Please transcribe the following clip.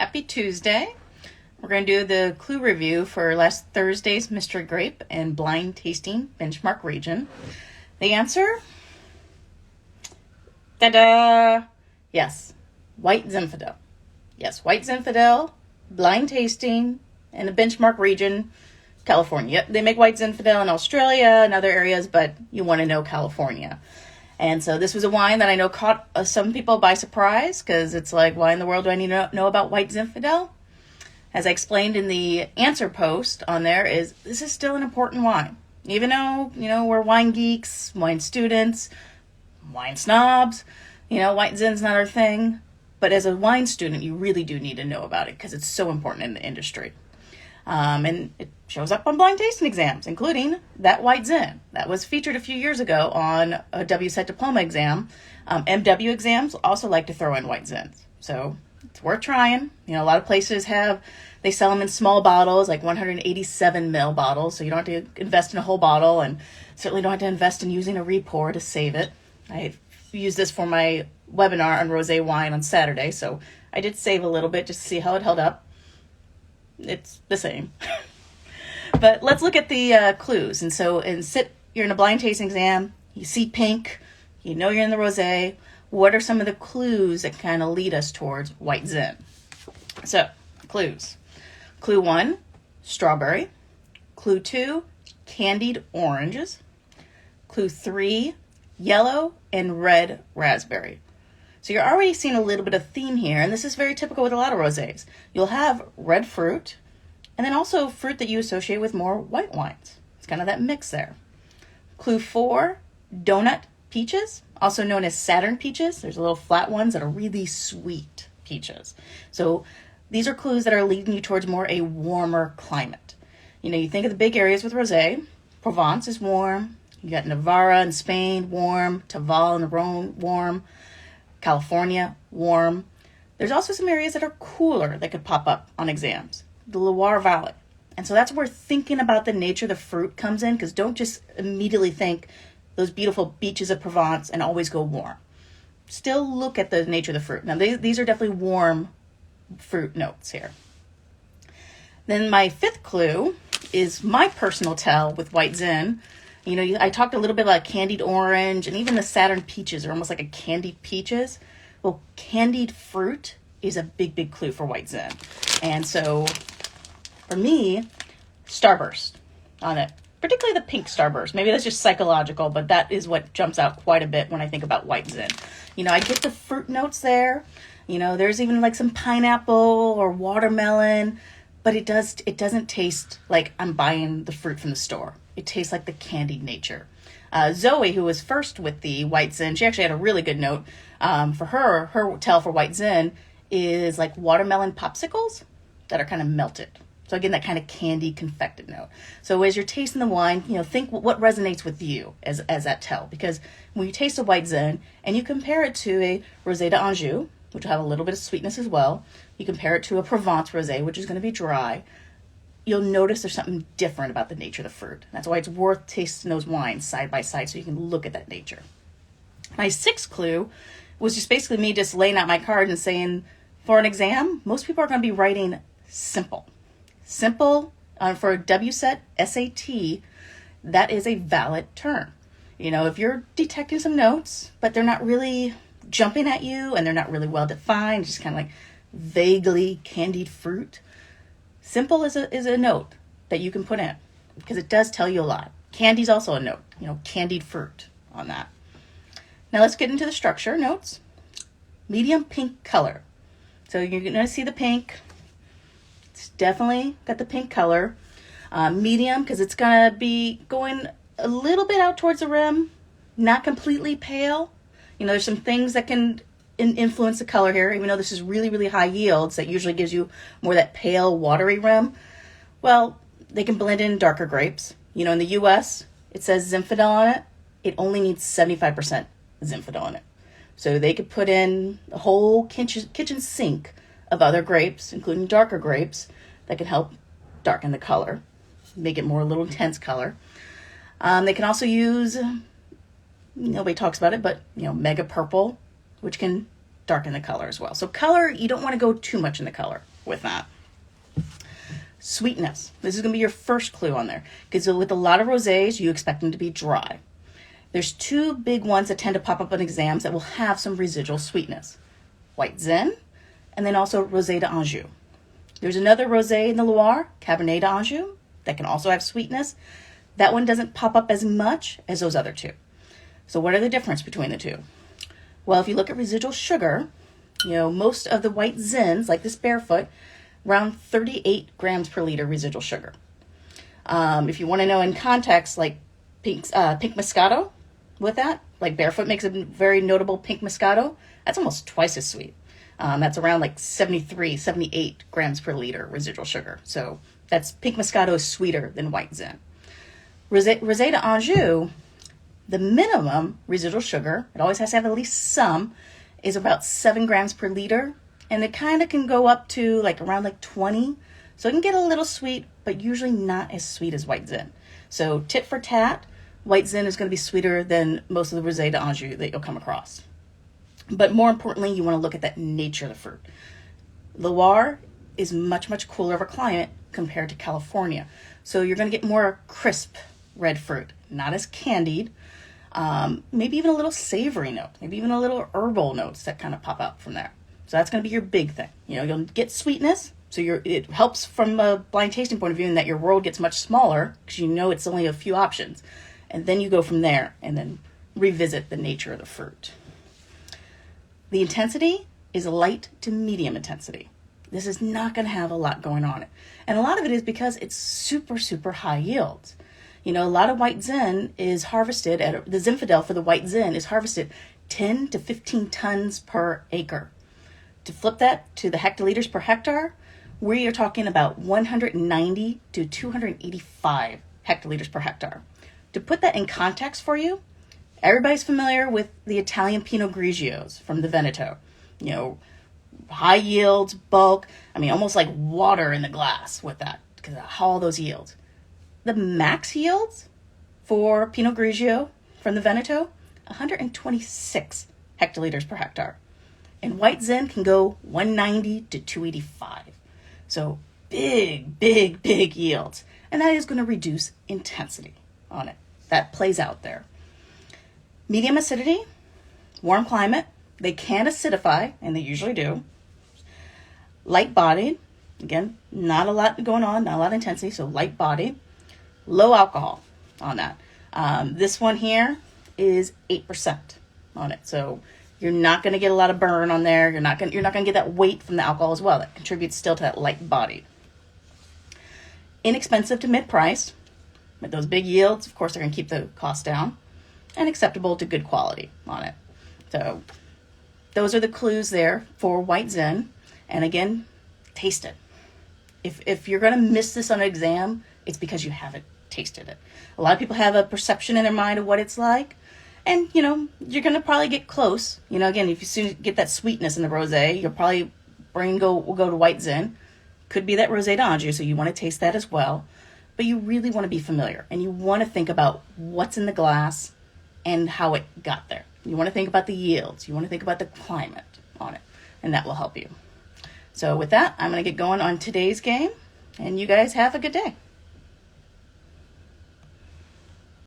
Happy Tuesday. We're going to do the clue review for last Thursday's Mystery Grape and Blind Tasting Benchmark Region. The answer? Ta-da! Yes, White Zinfandel. Yes, White Zinfandel, Blind Tasting, and the Benchmark Region, California. Yep, they make White Zinfandel in Australia and other areas, but you want to know California. And so this was a wine that I know caught some people by surprise, because it's like, why in the world do I need to know about White Zinfandel? As I explained in the answer post on there, this is still an important wine. Even though, we're wine geeks, wine students, wine snobs, White Zin's not our thing. But as a wine student, you really do need to know about it because it's so important in the industry. And it shows up on blind tasting exams, including that White Zin. That was featured a few years ago on a WSET diploma exam. MW exams also like to throw in White Zins. So it's worth trying. A lot of places they sell them in small bottles, like 187 ml bottles. So you don't have to invest in a whole bottle, and certainly don't have to invest in using a re-pour to save it. I used this for my webinar on Rosé wine on Saturday, so I did save a little bit just to see how it held up. It's the same. But let's look at the clues. And so, you're in a blind tasting exam, you see pink, you're in the Rosé. What are some of the clues that kind of lead us towards White Zin? So, clues. Clue 1, strawberry. Clue 2, candied oranges. Clue 3, yellow and red raspberry. So you're already seeing a little bit of theme here, and this is very typical with a lot of rosés. You'll have red fruit, and then also fruit that you associate with more white wines. It's kind of that mix there. Clue 4, donut peaches, also known as Saturn peaches. There's little flat ones that are really sweet peaches. So these are clues that are leading you towards more a warmer climate. You think of the big areas with rosé. Provence is warm. You got Navarra in Spain, warm. Tavel in the Rhone, warm. California, warm. There's also some areas that are cooler that could pop up on exams. The Loire Valley. And so that's where thinking about the nature of the fruit comes in, because don't just immediately think those beautiful beaches of Provence and always go warm. Still look at the nature of the fruit. Now, these are definitely warm fruit notes here. Then my fifth clue is my personal tell with White Zin. I talked a little bit about candied orange, and even the Saturn peaches are almost like a candied peaches. Well, candied fruit is a big, big clue for White Zin. And so, for me, starburst on it. Particularly the pink starburst. Maybe that's just psychological, but that is what jumps out quite a bit when I think about White Zin. I get the fruit notes there. There's even like some pineapple or watermelon, but it doesn't taste like I'm buying the fruit from the store. It tastes like the candied nature. Zoe, who was first with the White Zin, she actually had a really good note. For her tell for White Zin is like watermelon popsicles that are kind of melted. So again, that kind of candy confected note. So as you're tasting the wine, think what resonates with you as that tell. Because when you taste a White Zin and you compare it to a Rosé d'Anjou, which will have a little bit of sweetness as well, you compare it to a Provence Rosé, which is going to be dry, you'll notice there's something different about the nature of the fruit. That's why it's worth tasting those wines side by side so you can look at that nature. My sixth clue was just basically me just laying out my card and saying, for an exam, most people are going to be writing simple. Simple for a WSET SAT, that is a valid term. If you're detecting some notes, but they're not really jumping at you and they're not really well defined, just kind of like vaguely candied fruit, simple is a note that you can put in because it does tell you a lot. Candy's also a note, candied fruit on that. Now let's get into the structure notes. Medium pink color. So you're going to see the pink. It's definitely got the pink color. Medium because it's going to be going a little bit out towards the rim, not completely pale. There's some things that can influence the color here, even though this is really, really high yields that usually gives you more that pale, watery rim. Well, they can blend in darker grapes. In the U.S., it says Zinfandel on it. It only needs 75% Zinfandel in it. So they could put in a whole kitchen sink of other grapes, including darker grapes, that can help darken the color, make it more a little intense color. They can also use, nobody talks about it, but, mega purple, which can darken the color as well. So color, you don't want to go too much in the color with that. Sweetness. This is going to be your first clue on there, because with a lot of rosés, you expect them to be dry. There's two big ones that tend to pop up on exams that will have some residual sweetness. White Zin, and then also Rosé d'Anjou. There's another rosé in the Loire, Cabernet d'Anjou, that can also have sweetness. That one doesn't pop up as much as those other two. So what are the difference between the two? Well, if you look at residual sugar, most of the White Zins, like this Barefoot, around 38 grams per liter residual sugar. If you want to know in context, like pink Moscato with that, like Barefoot makes a very notable pink Moscato, that's almost twice as sweet. That's around like 73, 78 grams per liter residual sugar. So that's pink Moscato is sweeter than White Zin. Rosé d'Anjou, the minimum residual sugar, it always has to have at least some, is about 7 grams per liter. And it kind of can go up to around 20. So it can get a little sweet, but usually not as sweet as White Zin. So tit for tat, White Zin is going to be sweeter than most of the Rosé d'Anjou that you'll come across. But more importantly, you want to look at that nature of the fruit. Loire is much, much cooler of a climate compared to California. So you're going to get more crisp red fruit, not as candied. Maybe even a little savory note, maybe even a little herbal notes that kind of pop out from there. So that's going to be your big thing. You'll get sweetness. So it helps from a blind tasting point of view in that your world gets much smaller because it's only a few options. And then you go from there and then revisit the nature of the fruit. The intensity is light to medium intensity. This is not going to have a lot going on it. And a lot of it is because it's super, super high yields. A lot of White Zin is harvested the Zinfandel for the White Zin is harvested 10 to 15 tons per acre. To flip that to the hectoliters per hectare, we are talking about 190 to 285 hectoliters per hectare. To put that in context for you, everybody's familiar with the Italian Pinot Grigios from the Veneto. High yields, bulk, almost like water in the glass with that, because of all those yields. The max yields for Pinot Grigio from the Veneto, 126 hectoliters per hectare. And White Zin can go 190 to 285. So big, big, big yields. And that is going to reduce intensity on it. That plays out there. Medium acidity, warm climate. They can acidify, and they usually do. Light bodied. Again, not a lot going on, not a lot of intensity, so light bodied. Low alcohol on that. This one here is 8% on it. So you're not going to get a lot of burn on there. You're not going to get that weight from the alcohol as well. That contributes still to that light body. Inexpensive to mid-price. With those big yields, of course, they're going to keep the cost down. And acceptable to good quality on it. So those are the clues there for White Zin. And again, taste it. If you're going to miss this on an exam, it's because you haven't tasted it. A lot of people have a perception in their mind of what it's like. And, you're going to probably get close. Again, if you soon get that sweetness in the rosé, you'll probably will go to White Zin. Could be that Rosé d'Anjou, so you want to taste that as well. But you really want to be familiar. And you want to think about what's in the glass and how it got there. You want to think about the yields. You want to think about the climate on it. And that will help you. So with that, I'm going to get going on today's game. And you guys have a good day.